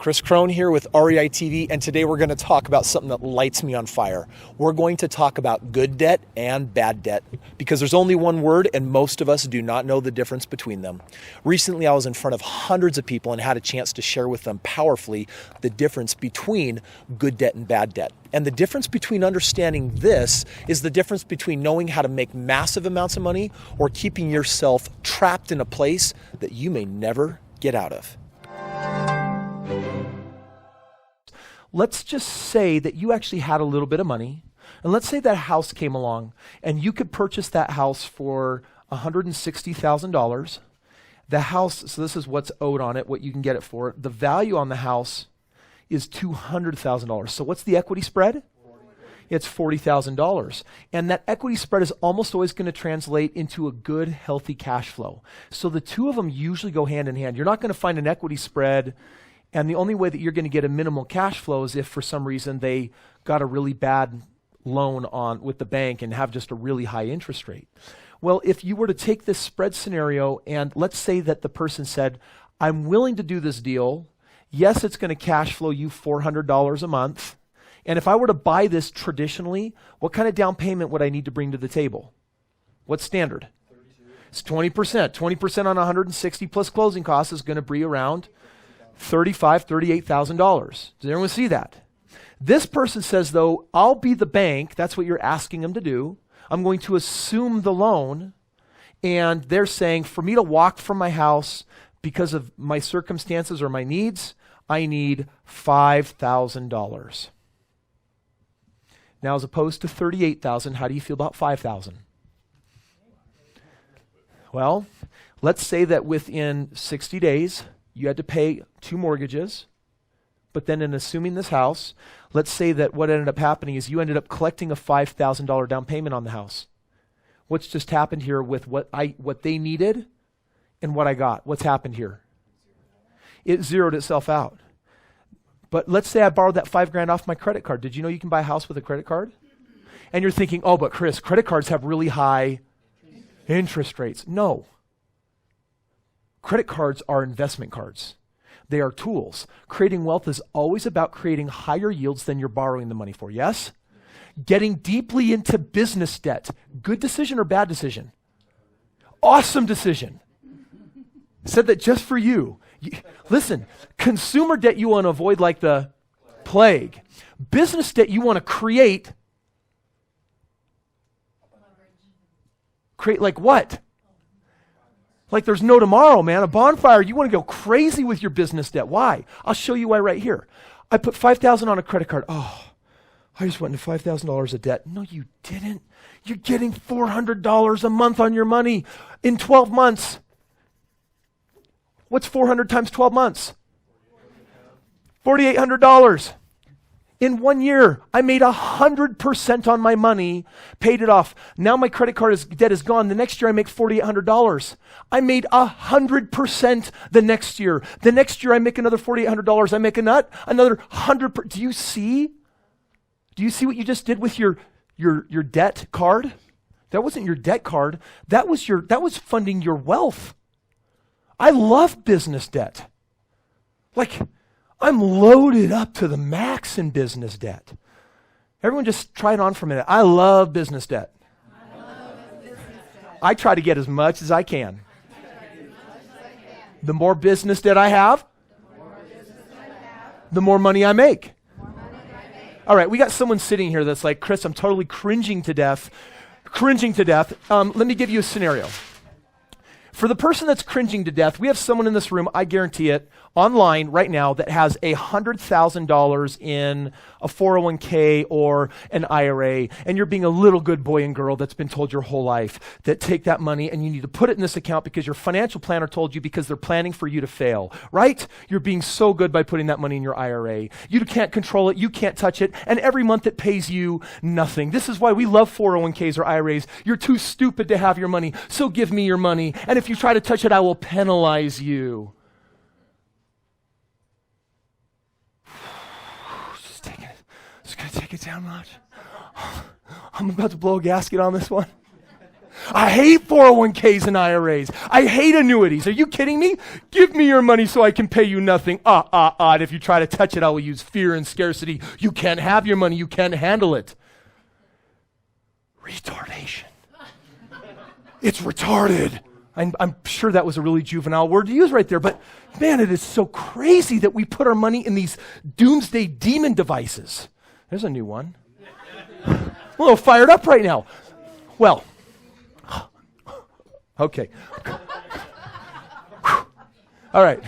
Kris Krohn here with REI TV, and today we're going to talk about something that lights me on fire. We're going to talk about good debt and bad debt, because there's only one word and most of us do not know the difference between them. Recently, I was in front of hundreds of people and had a chance to share with them powerfully the difference between good debt and bad debt. And the difference between understanding this is the difference between knowing how to make massive amounts of money or keeping yourself trapped in a place that you may never get out of. Let's just say that you actually had a little bit of money, and let's say that house came along and you could purchase that house for $160,000. The house, so this is what's owed on it, what you can get it for. The value on the house is $200,000. So what's the equity spread? It's $40,000. And that equity spread is almost always going to translate into a good, healthy cash flow. So the two of them usually go hand in hand. You're not going to find an equity spread, and the only way that you're going to get a minimal cash flow is if for some reason they got a really bad loan on with the bank and have just a really high interest rate. Well, if you were to take this spread scenario and let's say that the person said, I'm willing to do this deal. Yes, it's going to cash flow you $400 a month. And if I were to buy this traditionally, what kind of down payment would I need to bring to the table? What's standard? 32. It's 20%. 20% on 160 plus closing costs is going to be around $38,000. Does everyone see that? This person says, though, I'll be the bank. That's what you're asking them to do. I'm going to assume the loan. And they're saying, for me to walk from my house because of my circumstances or my needs, I need $5,000. Now, as opposed to $38,000, how do you feel about $5,000? Well, let's say that within 60 days, you had to pay 2 mortgages, but then in assuming this house, let's say that what ended up happening is you ended up collecting a $5,000 down payment on the house. What's just happened here with what they needed and what I got? What's happened here? It zeroed itself out. But let's say I borrowed that $5,000 off my credit card. Did you know you can buy a house with a credit card? And you're thinking, oh, but Kris, credit cards have really high interest rates. No. Credit cards are investment cards. They are tools. Creating wealth is always about creating higher yields than you're borrowing the money for, yes? Getting deeply into business debt. Good decision or bad decision? Awesome decision. Said that just for you. Listen, consumer debt you want to avoid like the plague. Business debt you want to create. Create like what? Like there's no tomorrow, man. A bonfire. You want to go crazy with your business debt. Why? I'll show you why right here. I put $5,000 on a credit card. Oh, I just went into $5,000 of debt. No, you didn't. You're getting $400 a month on your money in 12 months. What's 400 times 12 months? $4,800. In 1 year, I made 100% on my money, paid it off. Now my credit card debt is gone. The next year I make $4,800. I made 100% the next year. The next year I make another $4,800. I make another 100%. Do you see? Do you see what you just did with your debt card? That wasn't your debt card. That was funding your wealth. I love business debt. Like, I'm loaded up to the max in business debt. Everyone just try it on for a minute. I love business debt. I try to get as much as I can. The more business debt I have, the more money I make. All right, we got someone sitting here that's like, Kris, I'm totally cringing to death. Let me give you a scenario. For the person that's cringing to death, we have someone in this room, I guarantee it, online right now that has $100,000 in a 401k or an IRA, and you're being a little good boy and girl that's been told your whole life that take that money and you need to put it in this account because your financial planner told you because they're planning for you to fail, right? You're being so good by putting that money in your IRA. You can't control it, you can't touch it, and every month it pays you nothing. This is why we love 401ks or IRAs. You're too stupid to have your money, so give me your money, and if you try to touch it, I will penalize you. Just gonna take it down a notch. I'm about to blow a gasket on this one. I hate 401ks and IRAs. I hate annuities. Are you kidding me? Give me your money so I can pay you nothing. And if you try to touch it, I will use fear and scarcity. You can't have your money. You can't handle it. Retardation. It's retarded. I'm sure that was a really juvenile word to use right there, but man, it is so crazy that we put our money in these doomsday demon devices. There's a new one. I'm a little fired up right now. Well, okay. All right.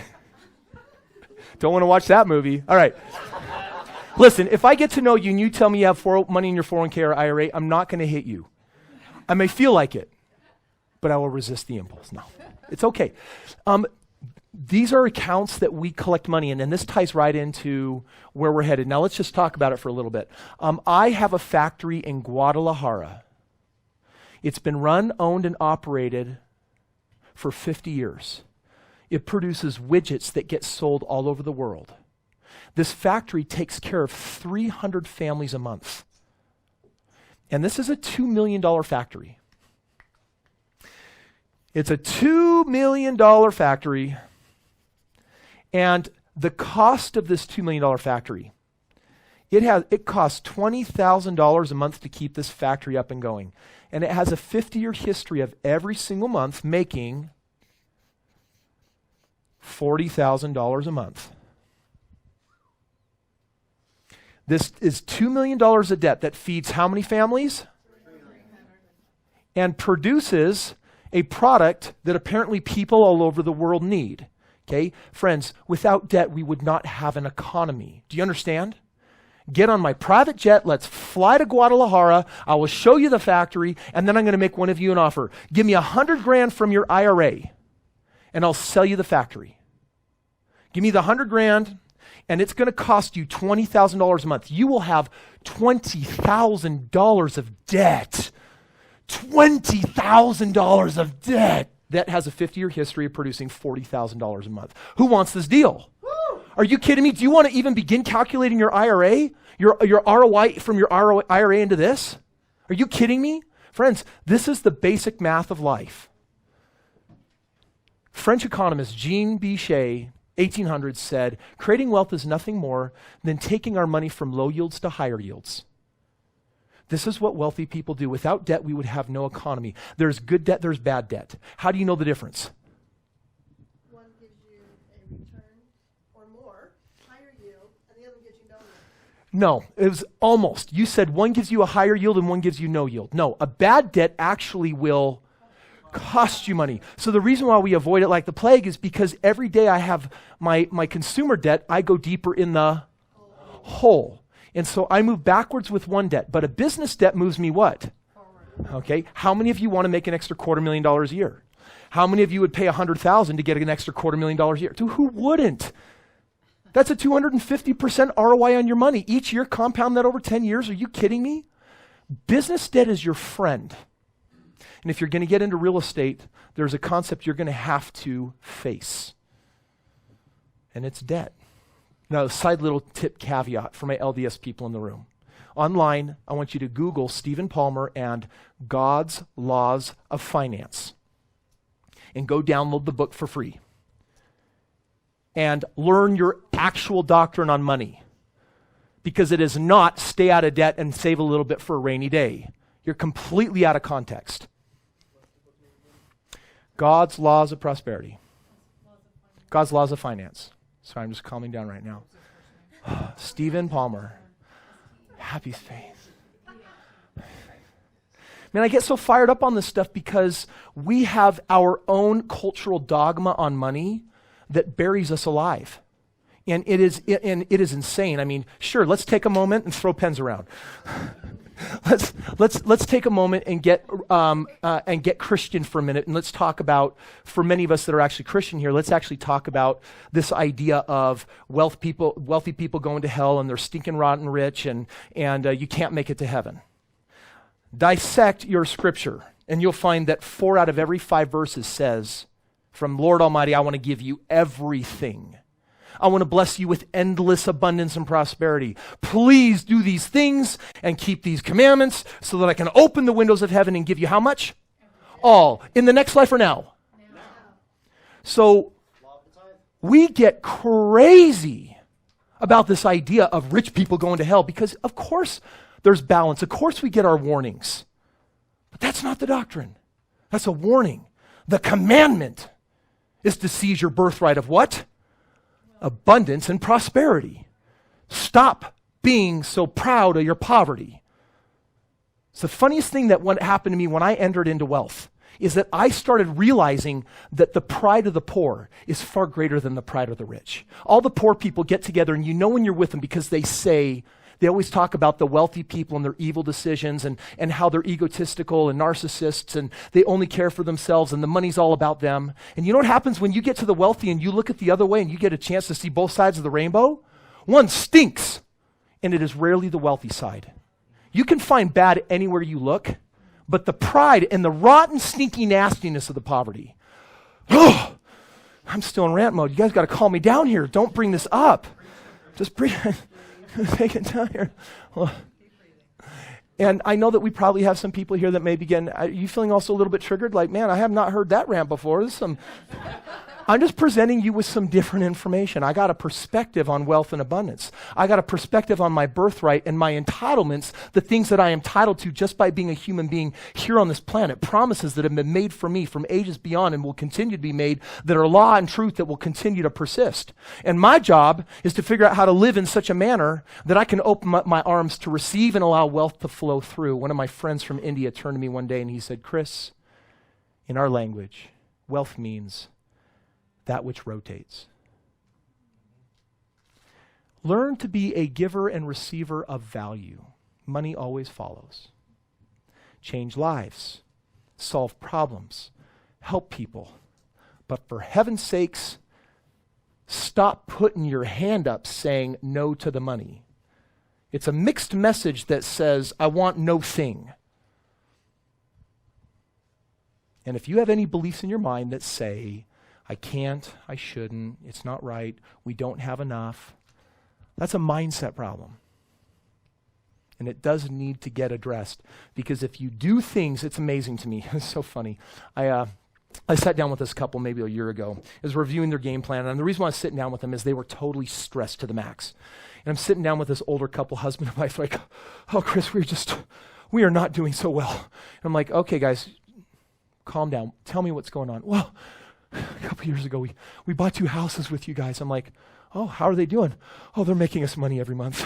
Don't want to watch that movie. All right. Listen, if I get to know you and you tell me you have money in your 401k or IRA, I'm not going to hit you. I may feel like it, but I will resist the impulse. No, it's okay. These are accounts that we collect money in, and this ties right into where we're headed. Now, let's just talk about it for a little bit. I have a factory in Guadalajara. It's been run, owned, and operated for 50 years. It produces widgets that get sold all over the world. This factory takes care of 300 families a month. And this is a $2 million factory. It's a $2 million factory. And the cost of this $2 million factory, it costs $20,000 a month to keep this factory up and going. And it has a 50-year history of every single month making $40,000 a month. This is $2 million of debt that feeds how many families? And produces a product that apparently people all over the world need. Okay? Friends, without debt, we would not have an economy. Do you understand? Get on my private jet, let's fly to Guadalajara, I will show you the factory, and then I'm going to make one of you an offer. Give me $100,000 from your IRA, and I'll sell you the factory. Give me the $100,000, and it's going to cost you $20,000 a month. You will have $20,000 of debt. $20,000 of debt. That has a 50-year history of producing $40,000 a month. Who wants this deal? Woo! Are you kidding me? Do you want to even begin calculating your IRA? Your ROI from your IRA into this? Are you kidding me? Friends, this is the basic math of life. French economist Jean Bichet, 1800s, said, creating wealth is nothing more than taking our money from low yields to higher yields. This is what wealthy people do. Without debt, we would have no economy. There's good debt, there's bad debt. How do you know the difference? One gives you a return or more, higher yield, and the other gives you no yield. No, it was almost. You said one gives you a higher yield and one gives you no yield. No, a bad debt actually will cost you money. So the reason why we avoid it like the plague is because every day I have my consumer debt, I go deeper in the hole. And so I move backwards with one debt, but a business debt moves me what? Okay, how many of you want to make an extra $250,000 a year? How many of you would pay $100,000 to get an extra $250,000 a year? Who wouldn't? That's a 250% ROI on your money. Each year, compound that over 10 years. Are you kidding me? Business debt is your friend. And if you're going to get into real estate, there's a concept you're going to have to face. And it's debt. Now, a side little tip caveat for my LDS people in the room. Online, I want you to Google Stephen Palmer and God's Laws of Finance. And go download the book for free. And learn your actual doctrine on money. Because it is not stay out of debt and save a little bit for a rainy day. You're completely out of context. God's Laws of Prosperity. God's Laws of Finance. Sorry, I'm just calming down right now. Stephen Palmer. Happy faith. Man, I get so fired up on this stuff because we have our own cultural dogma on money that buries us alive. And it is insane. I mean, sure, let's take a moment and throw pens around. Let's take a moment and get Christian for a minute, and let's talk about, for many of us that are actually Christian here, let's actually talk about this idea of wealthy people going to hell and they're stinking rotten rich and you can't make it to heaven. Dissect your scripture, and you'll find that 4 out of every 5 verses says, "From Lord Almighty, I want to give you everything. I want to bless you with endless abundance and prosperity. Please do these things and keep these commandments so that I can open the windows of heaven and give you how much? All. In the next life or now? So we get crazy about this idea of rich people going to hell because, of course, there's balance. Of course, we get our warnings. But that's not the doctrine. That's a warning. The commandment is to seize your birthright of what? Abundance and prosperity. Stop being so proud of your poverty. It's the funniest thing that what happened to me when I entered into wealth is that I started realizing that the pride of the poor is far greater than the pride of the rich. All the poor people get together, and you know when you're with them because they always talk about the wealthy people and their evil decisions and how they're egotistical and narcissists and they only care for themselves and the money's all about them. And you know what happens when you get to the wealthy and you look at the other way and you get a chance to see both sides of the rainbow? One stinks, and it is rarely the wealthy side. You can find bad anywhere you look, but the pride and the rotten, stinky nastiness of the poverty. Oh, I'm still in rant mode. You guys got to calm me down here. Don't bring this up. Just bring take it down here. Well, and I know that we probably have some people here that may begin. Are you feeling also a little bit triggered? Like, man, I have not heard that rant before. This is some. I'm just presenting you with some different information. I got a perspective on wealth and abundance. I got a perspective on my birthright and my entitlements, the things that I am entitled to just by being a human being here on this planet, promises that have been made for me from ages beyond and will continue to be made, that are law and truth that will continue to persist. And my job is to figure out how to live in such a manner that I can open up my arms to receive and allow wealth to flow through. One of my friends from India turned to me one day and he said, Kris, in our language, wealth means that which rotates. Learn to be a giver and receiver of value. Money always follows. Change lives, solve problems, help people. But for heaven's sakes, stop putting your hand up saying no to the money. It's a mixed message that says, I want no thing. And if you have any beliefs in your mind that say, I can't, I shouldn't, it's not right, we don't have enough. That's a mindset problem. And it does need to get addressed. Because if you do things, it's amazing to me. It's so funny. I sat down with this couple maybe a year ago. I was reviewing their game plan. And the reason why I was sitting down with them is they were totally stressed to the max. And I'm sitting down with this older couple, husband and wife, like, oh, Kris, we are not doing so well. And I'm like, okay, guys, calm down. Tell me what's going on. Well, a couple years ago, we bought 2 houses with you guys. I'm like, oh, how are they doing? Oh, they're making us money every month.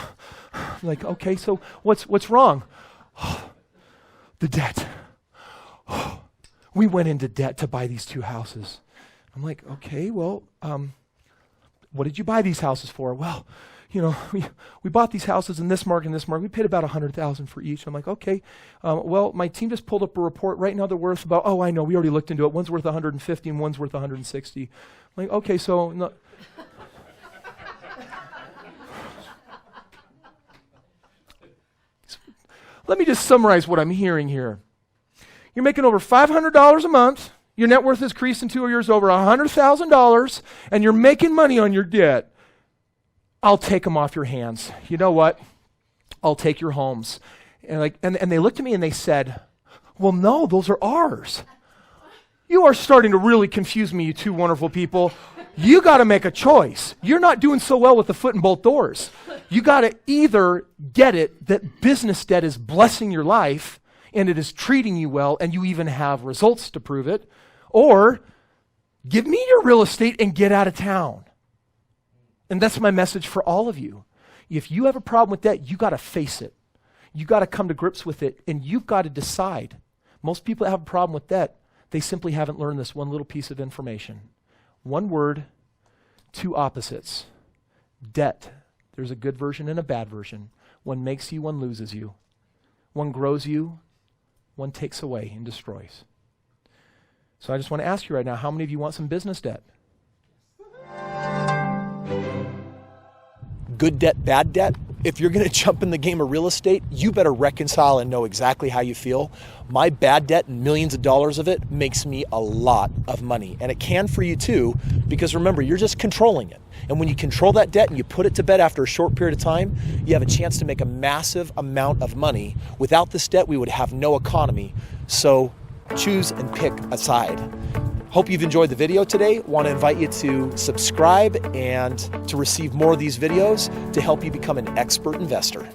I'm like, okay, so what's wrong? Oh, the debt. Oh, we went into debt to buy these 2 houses. I'm like, okay, well, what did you buy these houses for? Well, you know, we bought these houses in this market and this market. We paid about $100,000 for each. I'm like, okay. Well, my team just pulled up a report. Right now they're worth about, oh, I know, we already looked into it. One's worth 150 and one's worth 160. I'm like, okay, so no. Let me just summarize what I'm hearing here. You're making over $500 a month. Your net worth has increased in 2 years over $100,000, and you're making money on your debt. I'll take them off your hands. You know what? I'll take your homes. And they looked at me and they said, well, no, those are ours. You are starting to really confuse me, you 2 wonderful people. You got to make a choice. You're not doing so well with the foot and bolt doors. You got to either get it that business debt is blessing your life and it is treating you well and you even have results to prove it, or give me your real estate and get out of town. And that's my message for all of you. If you have a problem with debt, you got to face it. You got to come to grips with it, and you've got to decide. Most people that have a problem with debt, they simply haven't learned this one little piece of information. One word, 2 opposites. Debt. There's a good version and a bad version. One makes you, one loses you. One grows you, one takes away and destroys. So I just want to ask you right now, how many of you want some business debt? Good debt, bad debt. If you're going to jump in the game of real estate, you better reconcile and know exactly how you feel. My bad debt and millions of dollars of it makes me a lot of money. And it can for you too, because remember, you're just controlling it. And when you control that debt and you put it to bed after a short period of time, you have a chance to make a massive amount of money. Without this debt, we would have no economy. So choose and pick a side. Hope you've enjoyed the video today. Want to invite you to subscribe and to receive more of these videos to help you become an expert investor.